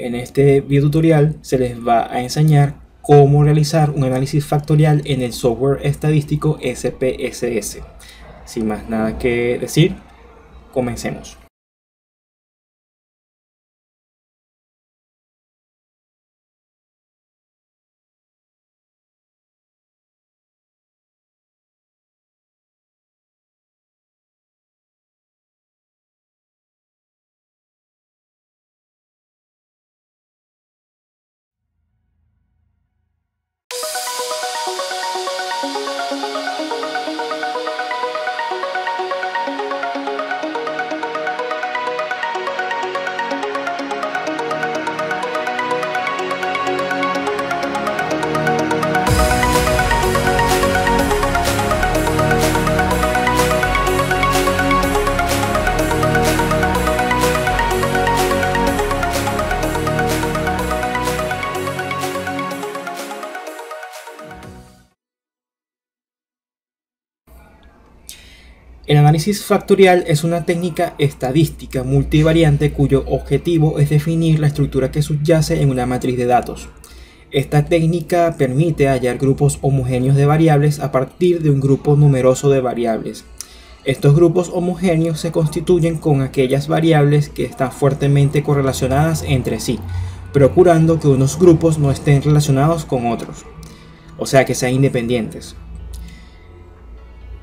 En este video tutorial se les va a enseñar cómo realizar un análisis factorial en el software estadístico SPSS. Sin más nada que decir, comencemos. El análisis factorial es una técnica estadística multivariante cuyo objetivo es definir la estructura que subyace en una matriz de datos. Esta técnica permite hallar grupos homogéneos de variables a partir de un grupo numeroso de variables. Estos grupos homogéneos se constituyen con aquellas variables que están fuertemente correlacionadas entre sí, procurando que unos grupos no estén relacionados con otros, o sea que sean independientes.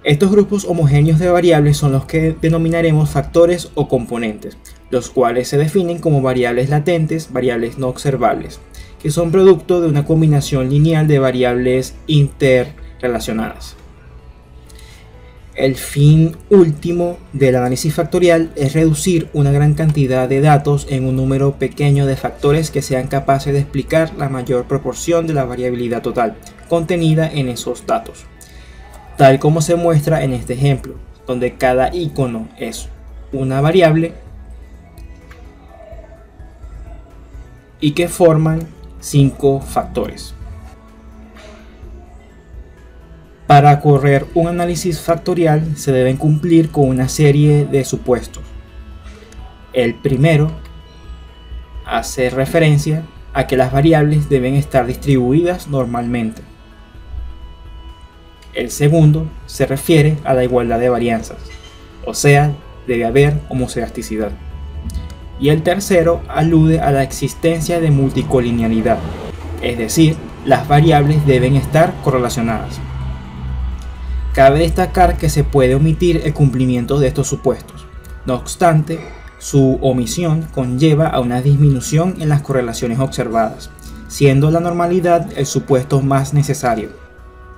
Estos grupos homogéneos de variables son los que denominaremos factores o componentes, los cuales se definen como variables latentes, variables no observables, que son producto de una combinación lineal de variables interrelacionadas. El fin último del análisis factorial es reducir una gran cantidad de datos en un número pequeño de factores que sean capaces de explicar la mayor proporción de la variabilidad total contenida en esos datos, tal como se muestra en este ejemplo, donde cada icono es una variable y que forman 5 factores. Para correr un análisis factorial se deben cumplir con una serie de supuestos. El primero hace referencia a que las variables deben estar distribuidas normalmente. El segundo se refiere a la igualdad de varianzas, o sea, debe haber homocedasticidad. Y el tercero alude a la existencia de multicolinealidad, es decir, las variables deben estar correlacionadas. Cabe destacar que se puede omitir el cumplimiento de estos supuestos. No obstante, su omisión conlleva a una disminución en las correlaciones observadas, siendo la normalidad el supuesto más necesario,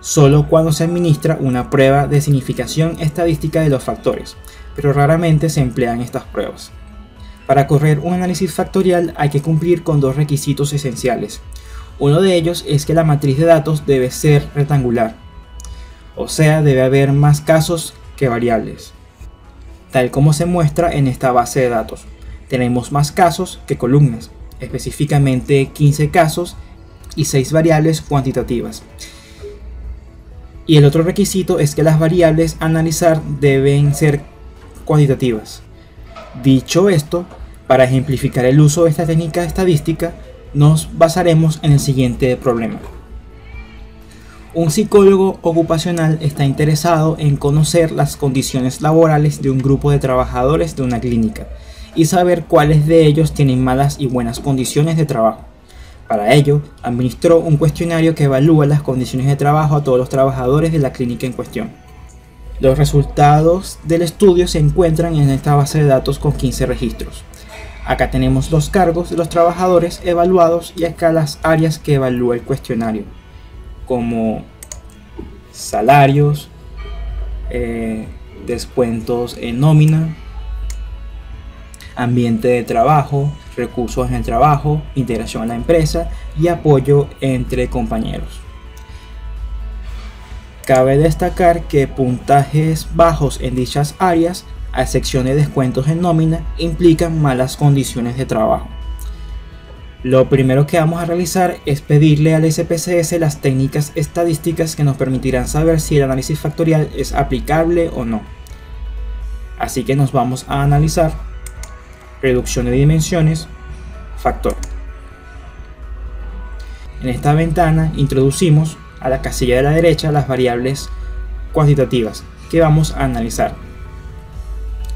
solo cuando se administra una prueba de significación estadística de los factores, pero raramente se emplean estas pruebas. Para correr un análisis factorial hay que cumplir con dos requisitos esenciales. Uno de ellos es que la matriz de datos debe ser rectangular, o sea, debe haber más casos que variables, tal como se muestra en esta base de datos. Tenemos más casos que columnas, específicamente 15 casos y 6 variables cuantitativas. Y el otro requisito es que las variables a analizar deben ser cuantitativas. Dicho esto, para ejemplificar el uso de esta técnica estadística, nos basaremos en el siguiente problema. Un psicólogo ocupacional está interesado en conocer las condiciones laborales de un grupo de trabajadores de una clínica y saber cuáles de ellos tienen malas y buenas condiciones de trabajo. Para ello, administró un cuestionario que evalúa las condiciones de trabajo a todos los trabajadores de la clínica en cuestión. Los resultados del estudio se encuentran en esta base de datos con 15 registros. Acá tenemos los cargos de los trabajadores evaluados y acá las áreas que evalúa el cuestionario, como salarios, descuentos en nómina, ambiente de trabajo, recursos en el trabajo, integración en la empresa y apoyo entre compañeros. Cabe destacar que puntajes bajos en dichas áreas, a excepción de descuentos en nómina, implican malas condiciones de trabajo. Lo primero que vamos a realizar es pedirle al SPSS las técnicas estadísticas que nos permitirán saber si el análisis factorial es aplicable o no. Así que nos vamos a analizar reducción de dimensiones, factor. En esta ventana introducimos a la casilla de la derecha las variables cuantitativas que vamos a analizar,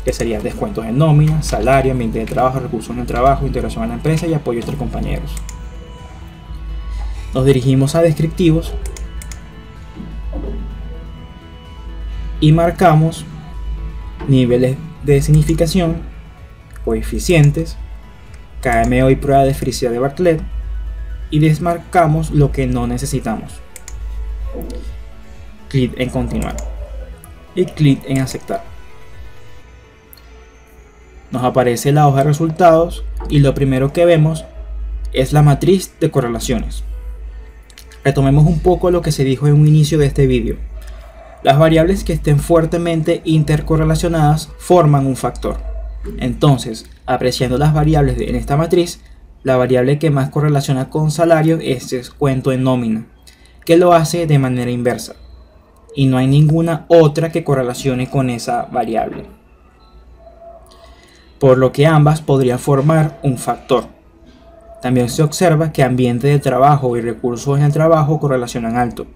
que serían descuentos en nómina, salario, ambiente de trabajo, recursos en el trabajo, integración a la empresa y apoyo entre compañeros. Nos dirigimos a descriptivos y marcamos niveles de significación, coeficientes, KMO y prueba de felicidad de Bartlett, y desmarcamos lo que no necesitamos. Clic en continuar y clic en aceptar. Nos aparece la hoja de resultados y lo primero que vemos es la matriz de correlaciones. Retomemos un poco lo que se dijo en un inicio de este vídeo. Las variables que estén fuertemente intercorrelacionadas forman un factor. Entonces, apreciando las variables en esta matriz, la variable que más correlaciona con salario es descuento en nómina, que lo hace de manera inversa, y no hay ninguna otra que correlacione con esa variable, por lo que ambas podrían formar un factor. También se observa que ambiente de trabajo y recursos en el trabajo correlacionan alto,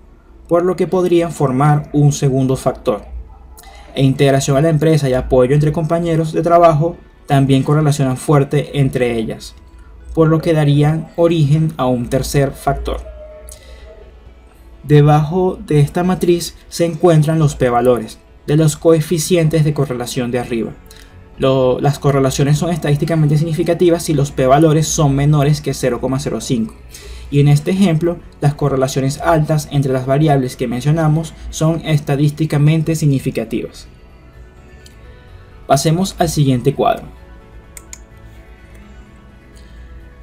por lo que podrían formar un segundo factor. E integración a la empresa y apoyo entre compañeros de trabajo también correlacionan fuerte entre ellas, por lo que darían origen a un tercer factor. Debajo de esta matriz se encuentran los p-valores de los coeficientes de correlación de arriba. Las correlaciones son estadísticamente significativas si los p-valores son menores que 0,05. Y en este ejemplo, las correlaciones altas entre las variables que mencionamos son estadísticamente significativas. Pasemos al siguiente cuadro.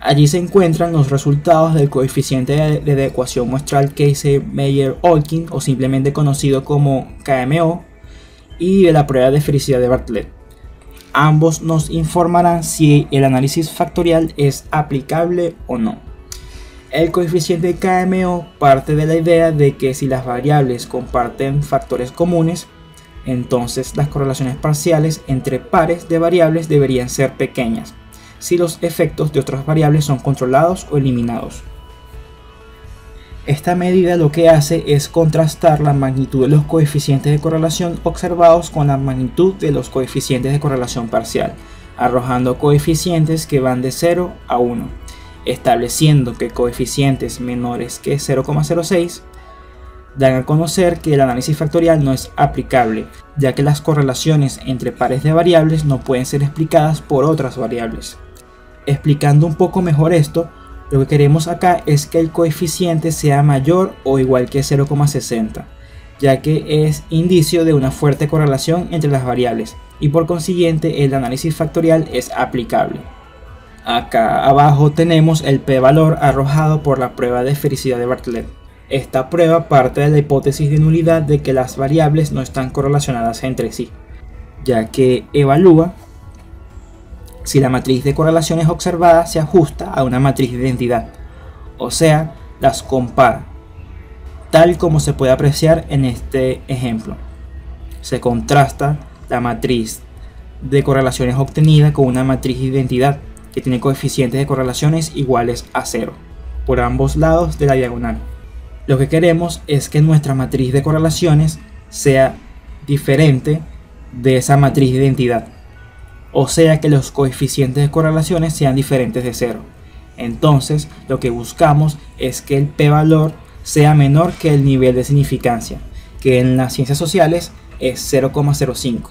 Allí se encuentran los resultados del coeficiente de adecuación muestral Kayser-Meyer-Olkin, o simplemente conocido como KMO, y de la prueba de felicidad de Bartlett. Ambos nos informarán si el análisis factorial es aplicable o no. El coeficiente de KMO parte de la idea de que si las variables comparten factores comunes, entonces las correlaciones parciales entre pares de variables deberían ser pequeñas, si los efectos de otras variables son controlados o eliminados. Esta medida lo que hace es contrastar la magnitud de los coeficientes de correlación observados con la magnitud de los coeficientes de correlación parcial, arrojando coeficientes que van de 0 a 1, estableciendo que coeficientes menores que 0,06 dan a conocer que el análisis factorial no es aplicable, ya que las correlaciones entre pares de variables no pueden ser explicadas por otras variables. Explicando un poco mejor esto, lo que queremos acá es que el coeficiente sea mayor o igual que 0,60, ya que es indicio de una fuerte correlación entre las variables y por consiguiente el análisis factorial es aplicable. Acá abajo tenemos el p-valor arrojado por la prueba de felicidad de Bartlett. Esta prueba parte de la hipótesis de nulidad de que las variables no están correlacionadas entre sí, ya que evalúa si la matriz de correlaciones observada se ajusta a una matriz de identidad, o sea, las compara, tal como se puede apreciar en este ejemplo. Se contrasta la matriz de correlaciones obtenida con una matriz de identidad que tiene coeficientes de correlaciones iguales a 0 por ambos lados de la diagonal. Lo que queremos es que nuestra matriz de correlaciones sea diferente de esa matriz de identidad, o sea que los coeficientes de correlaciones sean diferentes de 0. Entonces lo que buscamos es que el p-valor sea menor que el nivel de significancia, que en las ciencias sociales es 0,05.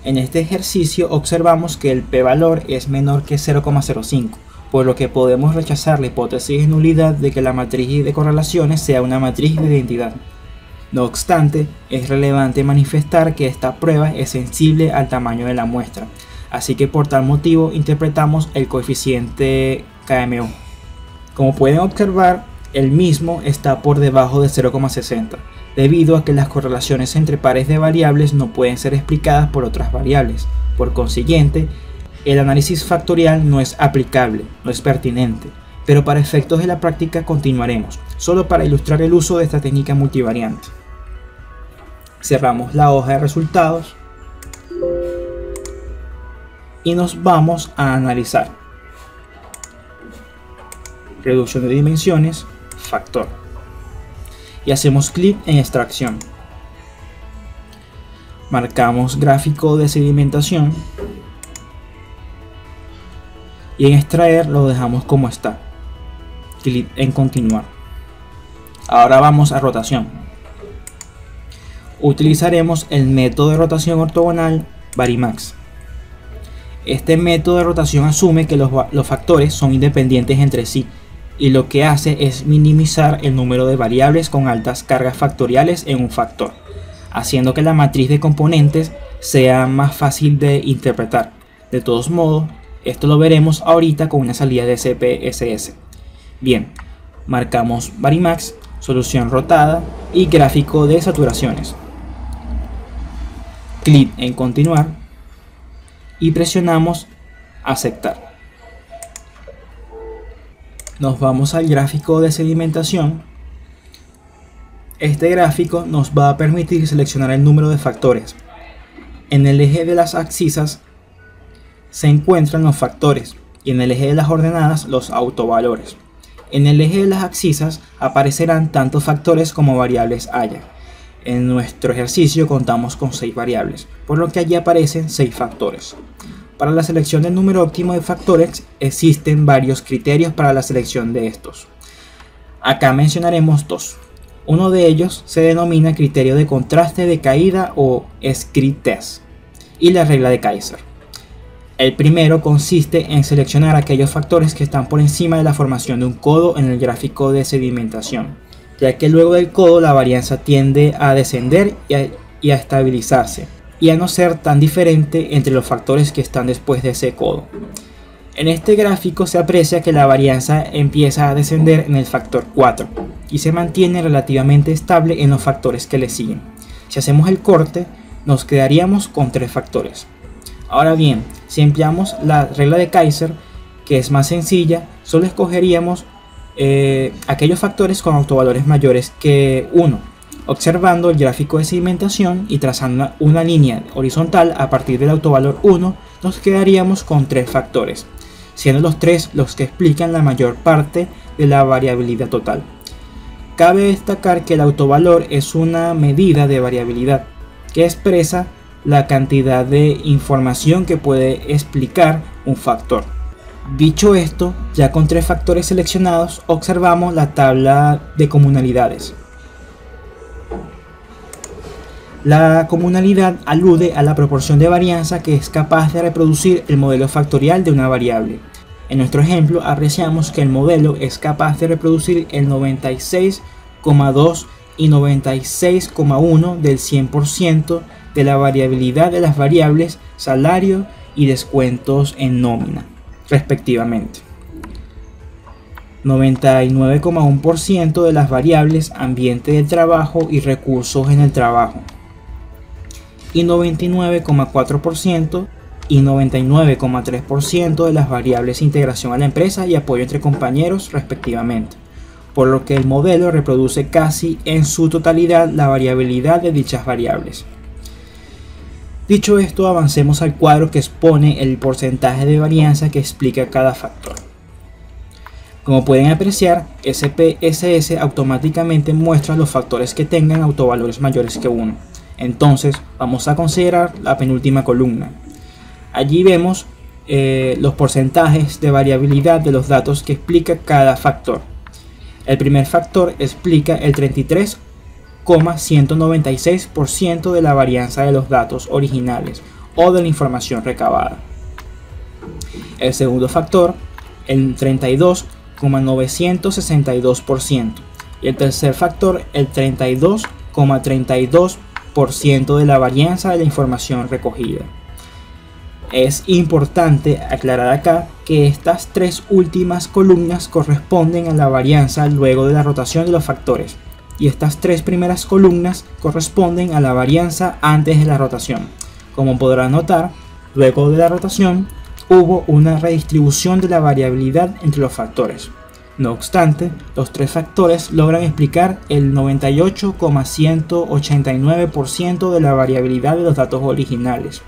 En este ejercicio observamos que el p-valor es menor que 0,05, por lo que podemos rechazar la hipótesis de nulidad de que la matriz de correlaciones sea una matriz de identidad. No obstante, es relevante manifestar que esta prueba es sensible al tamaño de la muestra, así que por tal motivo interpretamos el coeficiente KMO. Como pueden observar, el mismo está por debajo de 0,60, debido a que las correlaciones entre pares de variables no pueden ser explicadas por otras variables. Por consiguiente, el análisis factorial no es aplicable, no es pertinente, pero para efectos de la práctica continuaremos, solo para ilustrar el uso de esta técnica multivariante. Cerramos la hoja de resultados y nos vamos a analizar. Reducción de dimensiones, factor. Y hacemos clic en extracción. Marcamos gráfico de sedimentación. Y en extraer lo dejamos como está. Clic en continuar. Ahora vamos a rotación. Utilizaremos el método de rotación ortogonal Varimax. Este método de rotación asume que los factores son independientes entre sí y lo que hace es minimizar el número de variables con altas cargas factoriales en un factor, haciendo que la matriz de componentes sea más fácil de interpretar. De todos modos, esto lo veremos ahorita con una salida de SPSS. Bien, marcamos Varimax, solución rotada y gráfico de saturaciones. Clic en continuar y presionamos aceptar. Nos vamos al gráfico de sedimentación. Este gráfico nos va a permitir seleccionar el número de factores. En el eje de las abscisas se encuentran los factores y en el eje de las ordenadas los autovalores. En el eje de las abscisas aparecerán tanto factores como variables haya. En nuestro ejercicio contamos con 6 variables, por lo que allí aparecen 6 factores. Para la selección del número óptimo de factores existen varios criterios para la selección de estos. Acá mencionaremos 2. Uno de ellos se denomina criterio de contraste de caída o Scree test y la regla de Kaiser. El primero consiste en seleccionar aquellos factores que están por encima de la formación de un codo en el gráfico de sedimentación, ya que luego del codo la varianza tiende a descender y a estabilizarse, y a no ser tan diferente entre los factores que están después de ese codo. En este gráfico se aprecia que la varianza empieza a descender en el factor 4 y se mantiene relativamente estable en los factores que le siguen. Si hacemos el corte, nos quedaríamos con 3 factores. Ahora bien, si empleamos la regla de Kaiser, que es más sencilla, solo escogeríamos aquellos factores con autovalores mayores que 1. Observando el gráfico de sedimentación y trazando una línea horizontal a partir del autovalor 1, nos quedaríamos con 3 factores, siendo los 3 los que explican la mayor parte de la variabilidad total. Cabe destacar que el autovalor es una medida de variabilidad que expresa la cantidad de información que puede explicar un factor. Dicho esto, ya con 3 factores seleccionados, observamos la tabla de comunalidades. La comunalidad alude a la proporción de varianza que es capaz de reproducir el modelo factorial de una variable. En nuestro ejemplo apreciamos que el modelo es capaz de reproducir el 96,2 y 96,1 del 100% de la variabilidad de las variables salario y descuentos en nómina, respectivamente. 99,1% de las variables ambiente del trabajo y recursos en el trabajo, y 99,4% y 99,3% de las variables integración a la empresa y apoyo entre compañeros respectivamente, por lo que el modelo reproduce casi en su totalidad la variabilidad de dichas variables. Dicho esto, avancemos al cuadro que expone el porcentaje de varianza que explica cada factor. Como pueden apreciar, SPSS automáticamente muestra los factores que tengan autovalores mayores que 1. Entonces vamos a considerar la penúltima columna. Allí vemos los porcentajes de variabilidad de los datos que explica cada factor. El primer factor explica el 33,196% de la varianza de los datos originales o de la información recabada. El segundo factor, el 32,962%. Y el tercer factor, el 32,32% de la varianza de la información recogida. Es importante aclarar acá que estas 3 últimas columnas corresponden a la varianza luego de la rotación de los factores y estas 3 primeras columnas corresponden a la varianza antes de la rotación. Como podrán notar, luego de la rotación hubo una redistribución de la variabilidad entre los factores. No obstante, los 3 factores logran explicar el 98,189% de la variabilidad de los datos originales,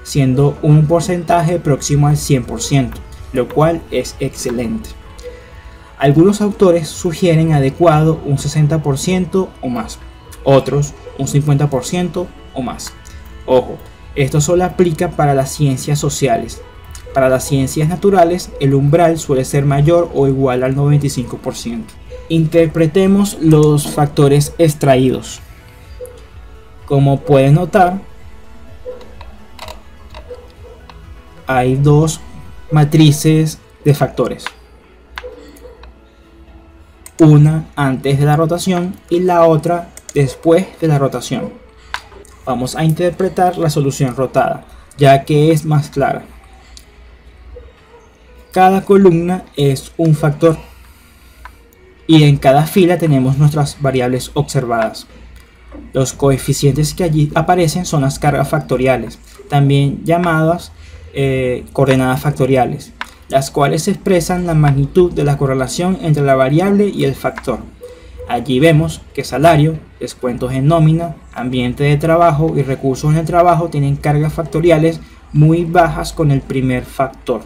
siendo un porcentaje próximo al 100%, lo cual es excelente. Algunos autores sugieren adecuado un 60% o más, otros un 50% o más. Ojo, esto solo aplica para las ciencias sociales. Para las ciencias naturales, el umbral suele ser mayor o igual al 95%. Interpretemos los factores extraídos. Como pueden notar, hay dos matrices de factores. Una antes de la rotación y la otra después de la rotación. Vamos a interpretar la solución rotada, ya que es más clara. Cada columna es un factor y en cada fila tenemos nuestras variables observadas. Los coeficientes que allí aparecen son las cargas factoriales, también llamadas coordenadas factoriales, las cuales expresan la magnitud de la correlación entre la variable y el factor. Allí vemos que salario, descuentos en nómina, ambiente de trabajo y recursos en el trabajo tienen cargas factoriales muy bajas con el primer factor,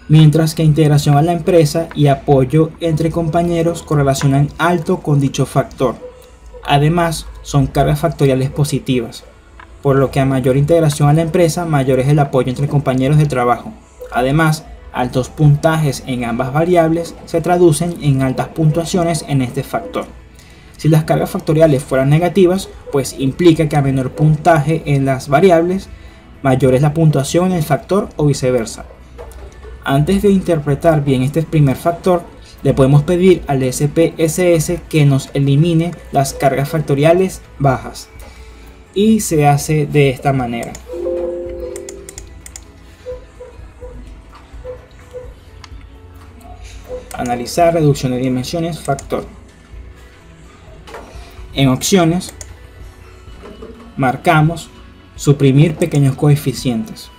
mientras que integración a la empresa y apoyo entre compañeros correlacionan alto con dicho factor. Además, son cargas factoriales positivas, por lo que a mayor integración a la empresa, mayor es el apoyo entre compañeros de trabajo. Además, altos puntajes en ambas variables se traducen en altas puntuaciones en este factor. Si las cargas factoriales fueran negativas, pues implica que a menor puntaje en las variables, mayor es la puntuación en el factor o viceversa. Antes de interpretar bien este primer factor, le podemos pedir al SPSS que nos elimine las cargas factoriales bajas. Y se hace de esta manera. Analizar reducción de dimensiones, factor. En opciones, marcamos suprimir pequeños coeficientes.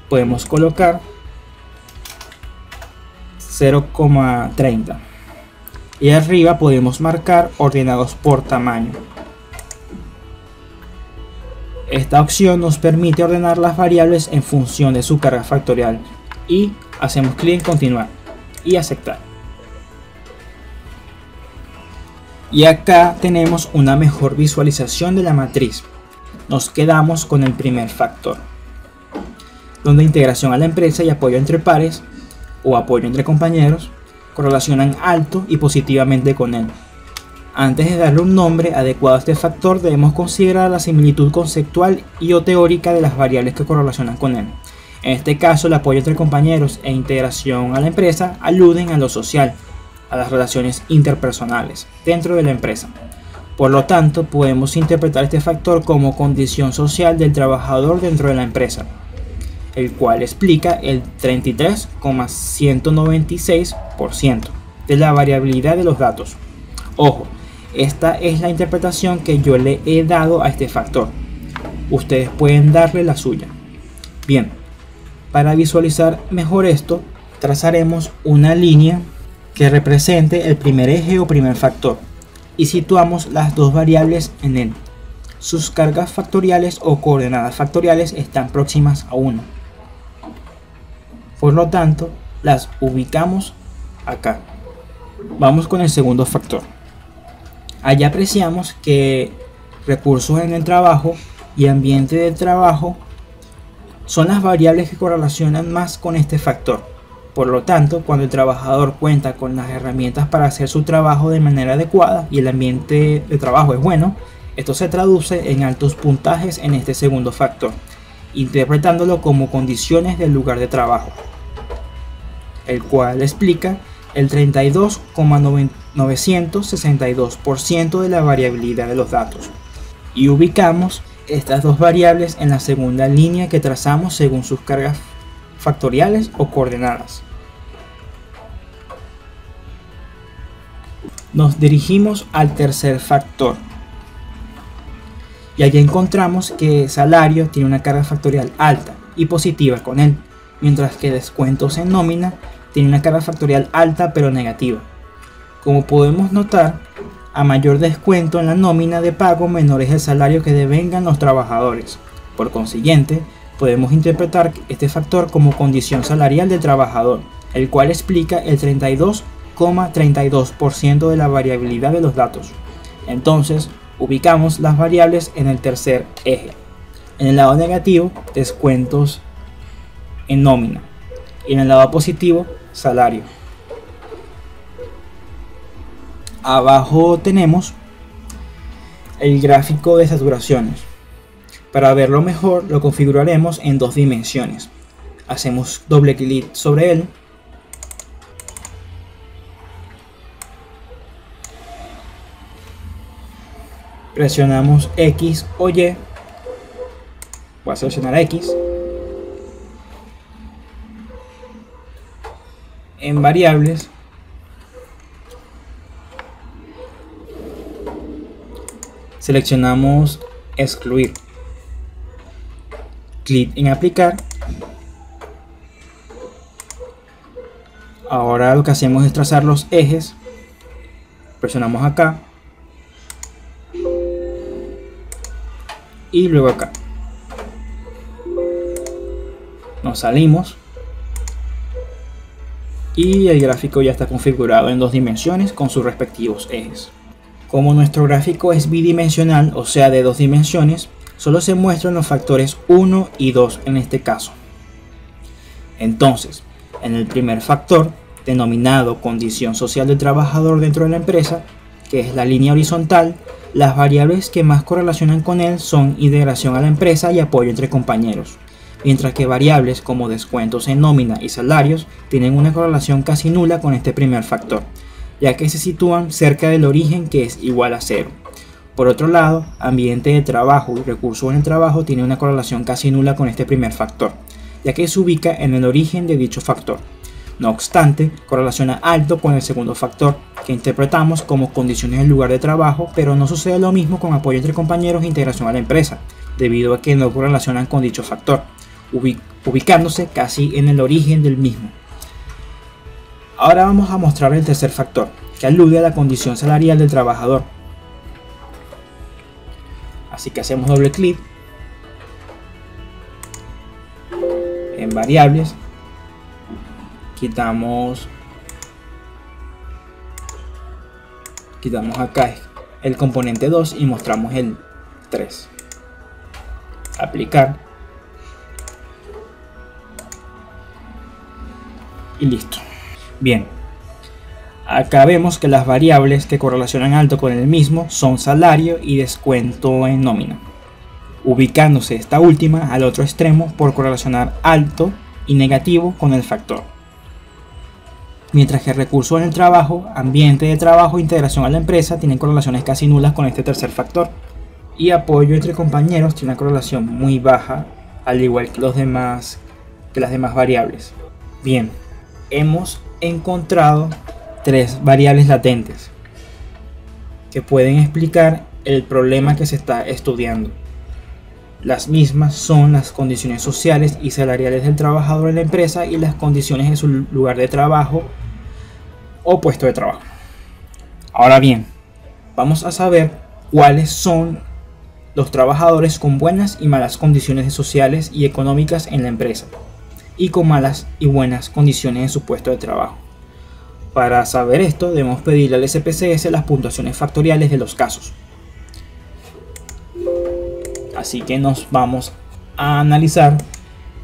Podemos colocar 0,30 y arriba podemos marcar ordenados por tamaño. Esta opción nos permite ordenar las variables en función de su carga factorial y hacemos clic en continuar y aceptar. Y acá tenemos una mejor visualización de la matriz. Nos quedamos con el primer factor, donde integración a la empresa y apoyo entre pares o apoyo entre compañeros correlacionan alto y positivamente con él. Antes de darle un nombre adecuado a este factor, debemos considerar la similitud conceptual y o teórica de las variables que correlacionan con él. En este caso, el apoyo entre compañeros e integración a la empresa aluden a lo social, a las relaciones interpersonales dentro de la empresa. Por lo tanto, podemos interpretar este factor como condición social del trabajador dentro de la empresa, el cual explica el 33,196% de la variabilidad de los datos. Ojo, esta es la interpretación que yo le he dado a este factor. Ustedes pueden darle la suya. Bien, para visualizar mejor esto, trazaremos una línea que represente el primer eje o primer factor y situamos las dos variables en él. Sus cargas factoriales o coordenadas factoriales están próximas a 1. Por lo tanto, las ubicamos acá. Vamos con el segundo factor. Allá apreciamos que recursos en el trabajo y ambiente de trabajo son las variables que correlacionan más con este factor. Por lo tanto, cuando el trabajador cuenta con las herramientas para hacer su trabajo de manera adecuada y el ambiente de trabajo es bueno, esto se traduce en altos puntajes en este segundo factor, interpretándolo como condiciones del lugar de trabajo, el cual explica el 32,962% de la variabilidad de los datos. Y ubicamos estas dos variables en la segunda línea que trazamos según sus cargas factoriales o coordenadas. Nos dirigimos al tercer factor y allí encontramos que salario tiene una carga factorial alta y positiva con él, mientras que descuentos en nómina tiene una carga factorial alta pero negativa. Como podemos notar, a mayor descuento en la nómina de pago, menor es el salario que devengan los trabajadores. Por consiguiente, podemos interpretar este factor como condición salarial del trabajador, el cual explica el 32 32% de la variabilidad de los datos. Entonces, ubicamos las variables en el tercer eje. En el lado negativo, descuentos en nómina. Y en el lado positivo, salario. Abajo tenemos el gráfico de saturaciones. Para verlo mejor, lo configuraremos en 2 dimensiones. Hacemos doble clic sobre él. Presionamos X o Y. Voy a seleccionar X. En variables. Seleccionamos excluir. Clic en aplicar. Ahora lo que hacemos es trazar los ejes. Presionamos acá. Y luego acá. Nos salimos. Y el gráfico ya está configurado en 2 dimensiones con sus respectivos ejes. Como nuestro gráfico es bidimensional, o sea de 2 dimensiones, solo se muestran los factores 1 y 2 en este caso. Entonces, en el primer factor, denominado condición social del trabajador dentro de la empresa, que es la línea horizontal, las variables que más correlacionan con él son integración a la empresa y apoyo entre compañeros, mientras que variables como descuentos en nómina y salarios tienen una correlación casi nula con este primer factor, ya que se sitúan cerca del origen, que es igual a 0. Por otro lado, ambiente de trabajo y recursos en el trabajo tiene una correlación casi nula con este primer factor, ya que se ubica en el origen de dicho factor. No obstante, correlaciona alto con el segundo factor, que interpretamos como condiciones del lugar de trabajo, pero no sucede lo mismo con apoyo entre compañeros e integración a la empresa, debido a que no correlacionan con dicho factor, ubicándose casi en el origen del mismo. Ahora vamos a mostrar el tercer factor, que alude a la condición salarial del trabajador. Así que hacemos doble clic en variables, quitamos acá el componente 2 y mostramos el 3. Aplicar y listo. Bien, acá vemos que las variables que correlacionan alto con el mismo son salario y descuento en nómina, ubicándose esta última al otro extremo por correlacionar alto y negativo con el factor. Mientras que recursos en el trabajo, ambiente de trabajo e integración a la empresa tienen correlaciones casi nulas con este tercer factor. Y apoyo entre compañeros tiene una correlación muy baja, al igual que las demás variables. Bien, hemos encontrado 3 variables latentes que pueden explicar el problema que se está estudiando. Las mismas son las condiciones sociales y salariales del trabajador en la empresa y las condiciones en su lugar de trabajo o puesto de trabajo. Ahora bien, vamos a saber cuáles son los trabajadores con buenas y malas condiciones sociales y económicas en la empresa, y con malas y buenas condiciones en su puesto de trabajo. Para saber esto, debemos pedirle al SPSS las puntuaciones factoriales de los casos. Así que nos vamos a analizar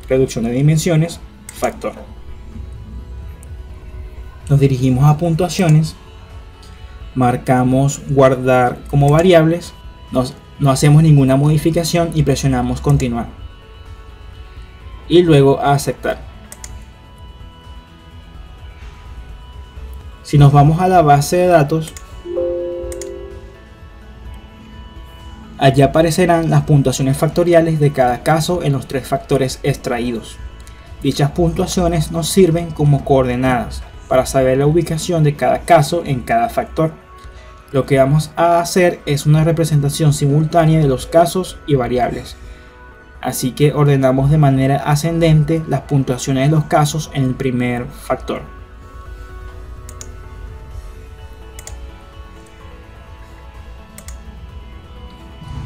reducción de dimensiones, factor. Nos dirigimos a puntuaciones, marcamos guardar como variables, no hacemos ninguna modificación y presionamos continuar. Y luego a aceptar. Si nos vamos a la base de datos, allí aparecerán las puntuaciones factoriales de cada caso en los 3 factores extraídos. Dichas puntuaciones nos sirven como coordenadas para saber la ubicación de cada caso en cada factor. Lo que vamos a hacer es una representación simultánea de los casos y variables. Así que ordenamos de manera ascendente las puntuaciones de los casos en el primer factor.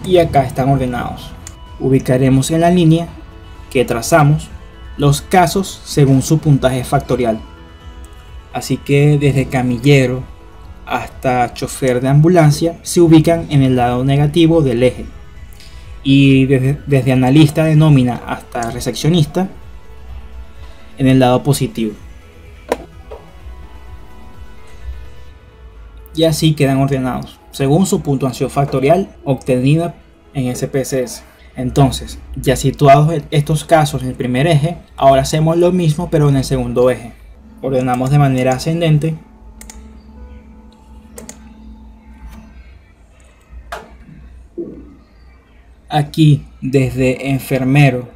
Y acá están ordenados. Ubicaremos en la línea que trazamos los casos según su puntaje factorial. Así que desde camillero hasta chofer de ambulancia se ubican en el lado negativo del eje. Y desde analista de nómina hasta recepcionista en el lado positivo. Y así quedan ordenados según su puntuación factorial obtenida en SPSS. Entonces, ya situados estos casos en el primer eje, ahora hacemos lo mismo pero en el segundo eje. Ordenamos de manera ascendente. Aquí, desde enfermero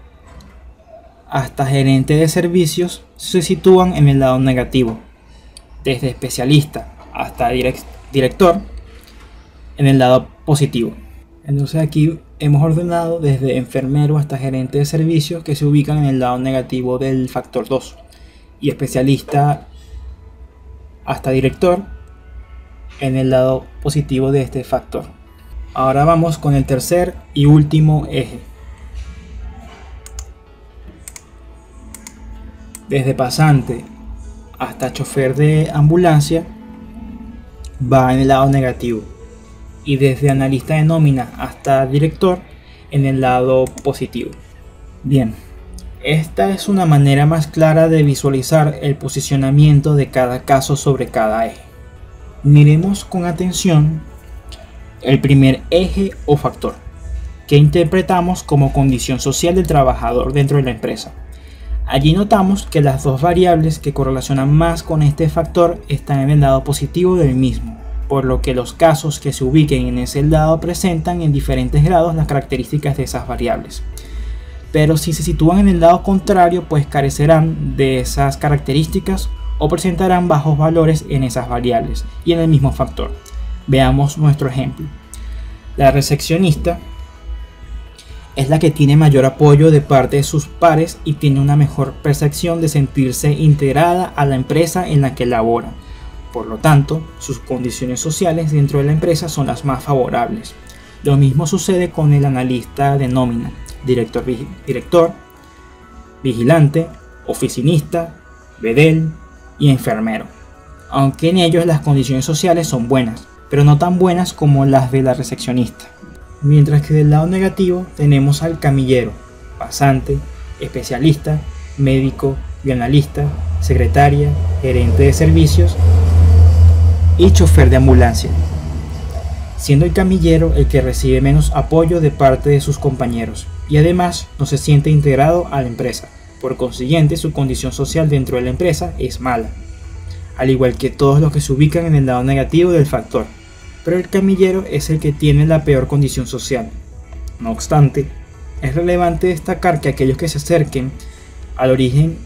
hasta gerente de servicios, se sitúan en el lado negativo. Desde especialista hasta director, en el lado positivo. Entonces aquí hemos ordenado desde enfermero hasta gerente de servicios, que se ubican en el lado negativo del factor 2. Y especialista hasta director en el lado positivo de este factor. Ahora vamos con el tercer y último eje. Desde pasante hasta chofer de ambulancia va en el lado negativo. Y desde analista de nómina hasta director en el lado positivo. Bien, esta es una manera más clara de visualizar el posicionamiento de cada caso sobre cada eje. Miremos con atención el primer eje o factor, que interpretamos como condición social del trabajador dentro de la empresa. Allí notamos que las dos variables que correlacionan más con este factor están en el lado positivo del mismo, por lo que los casos que se ubiquen en ese lado presentan en diferentes grados las características de esas variables. Pero si se sitúan en el lado contrario, pues carecerán de esas características o presentarán bajos valores en esas variables y en el mismo factor. Veamos nuestro ejemplo. La recepcionista es la que tiene mayor apoyo de parte de sus pares y tiene una mejor percepción de sentirse integrada a la empresa en la que labora. Por lo tanto, sus condiciones sociales dentro de la empresa son las más favorables. Lo mismo sucede con el analista de nómina, director, vigilante, oficinista, bedel y enfermero. Aunque en ellos las condiciones sociales son buenas, pero no tan buenas como las de la recepcionista. Mientras que del lado negativo tenemos al camillero, pasante, especialista, médico, bioanalista, secretaria, gerente de servicios y chofer de ambulancia, siendo el camillero el que recibe menos apoyo de parte de sus compañeros y además no se siente integrado a la empresa. Por consiguiente, su condición social dentro de la empresa es mala, al igual que todos los que se ubican en el lado negativo del factor, pero el camillero es el que tiene la peor condición social. No obstante, es relevante destacar que aquellos que se acerquen al origen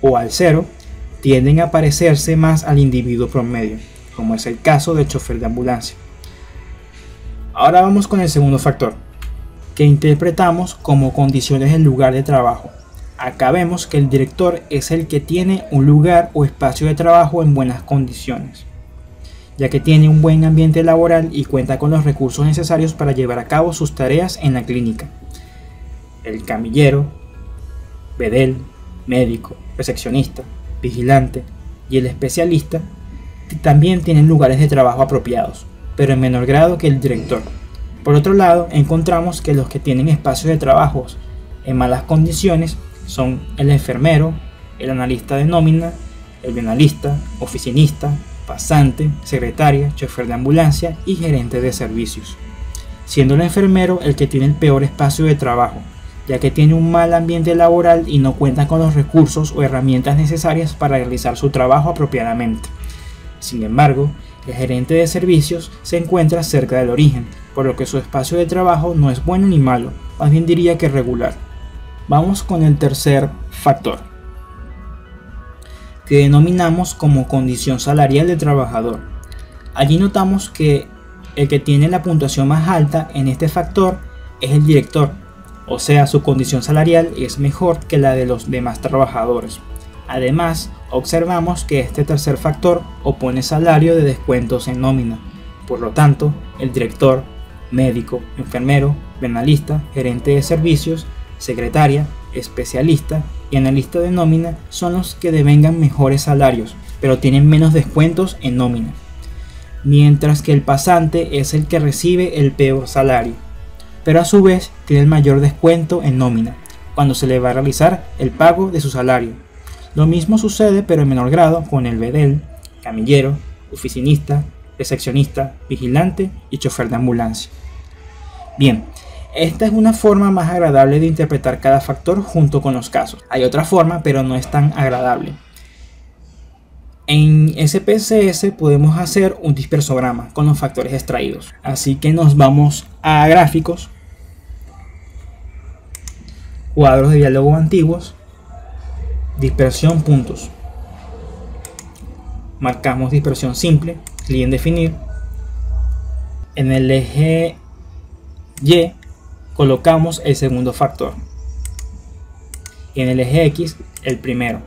o al cero tienden a parecerse más al individuo promedio, como es el caso del chofer de ambulancia. Ahora vamos con el segundo factor, que interpretamos como condiciones del lugar de trabajo. Acá vemos que el director es el que tiene un lugar o espacio de trabajo en buenas condiciones, ya que tiene un buen ambiente laboral y cuenta con los recursos necesarios para llevar a cabo sus tareas en la clínica. El camillero, bedel, médico, recepcionista, vigilante y el especialista también tienen lugares de trabajo apropiados, pero en menor grado que el director. Por otro lado, encontramos que los que tienen espacios de trabajo en malas condiciones son el enfermero, el analista de nómina, el bioanalista, oficinista, pasante, secretaria, chofer de ambulancia y gerente de servicios, siendo el enfermero el que tiene el peor espacio de trabajo, ya que tiene un mal ambiente laboral y no cuenta con los recursos o herramientas necesarias para realizar su trabajo apropiadamente. Sin embargo, el gerente de servicios se encuentra cerca del origen, por lo que su espacio de trabajo no es bueno ni malo, más bien diría que regular. Vamos con el tercer factor, que denominamos como condición salarial del trabajador. Allí notamos que el que tiene la puntuación más alta en este factor es el director, o sea, su condición salarial es mejor que la de los demás trabajadores. Además, observamos que este tercer factor opone salario de descuentos en nómina. Por lo tanto, el director, médico, enfermero, bioanalista, gerente de servicios, secretaria, especialista y analista de nómina son los que devengan mejores salarios, pero tienen menos descuentos en nómina, mientras que el pasante es el que recibe el peor salario, pero a su vez tiene el mayor descuento en nómina, cuando se le va a realizar el pago de su salario. Lo mismo sucede, pero en menor grado, con el bedel, camillero, oficinista, recepcionista, vigilante y chofer de ambulancia. Bien, esta es una forma más agradable de interpretar cada factor junto con los casos. Hay otra forma, pero no es tan agradable. En SPSS podemos hacer un dispersograma con los factores extraídos. Así que nos vamos a gráficos, cuadros de diálogo antiguos, dispersión puntos. Marcamos dispersión simple, clic en definir. En el eje Y colocamos el segundo factor y en el eje X el primero.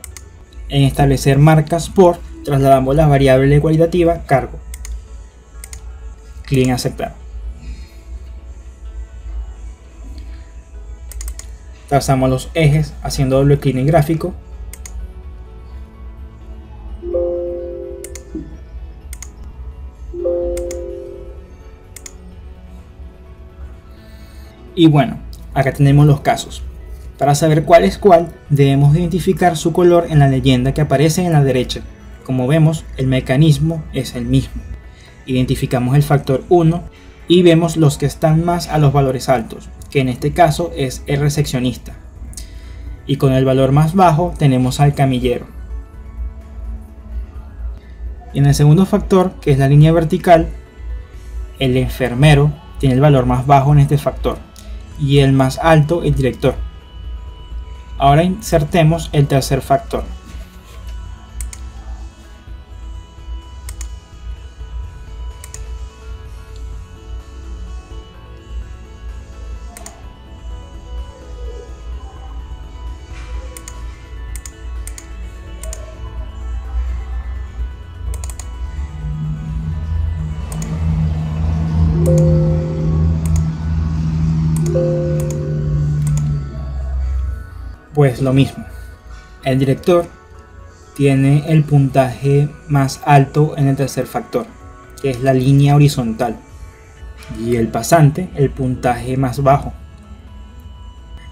En establecer marcas por, trasladamos la variable cualitativa cargo. Clic en aceptar. Trazamos los ejes haciendo doble clic en gráfico. Y bueno, acá tenemos los casos. Para saber cuál es cuál, debemos identificar su color en la leyenda que aparece en la derecha. Como vemos, el mecanismo es el mismo. Identificamos el factor 1 y vemos los que están más a los valores altos, que en este caso es el recepcionista. Y con el valor más bajo tenemos al camillero. Y en el segundo factor, que es la línea vertical, el enfermero tiene el valor más bajo en este factor y el más alto el director. Ahora insertemos el tercer factor. Pues lo mismo, el director tiene el puntaje más alto en el tercer factor, que es la línea horizontal, y el pasante el puntaje más bajo.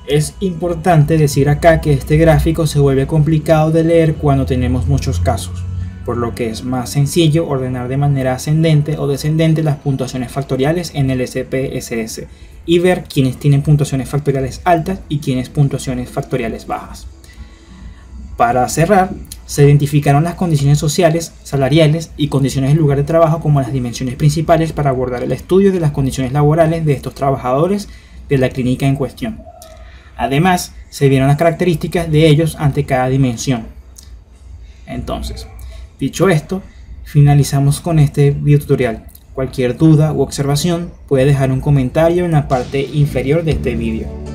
Es importante decir acá que este gráfico se vuelve complicado de leer cuando tenemos muchos casos, por lo que es más sencillo ordenar de manera ascendente o descendente las puntuaciones factoriales en el SPSS y ver quiénes tienen puntuaciones factoriales altas y quiénes puntuaciones factoriales bajas. Para cerrar, se identificaron las condiciones sociales, salariales y condiciones del lugar de trabajo como las dimensiones principales para abordar el estudio de las condiciones laborales de estos trabajadores de la clínica en cuestión. Además, se vieron las características de ellos ante cada dimensión. Entonces, dicho esto, finalizamos con este video tutorial. Cualquier duda u observación puede dejar un comentario en la parte inferior de este vídeo.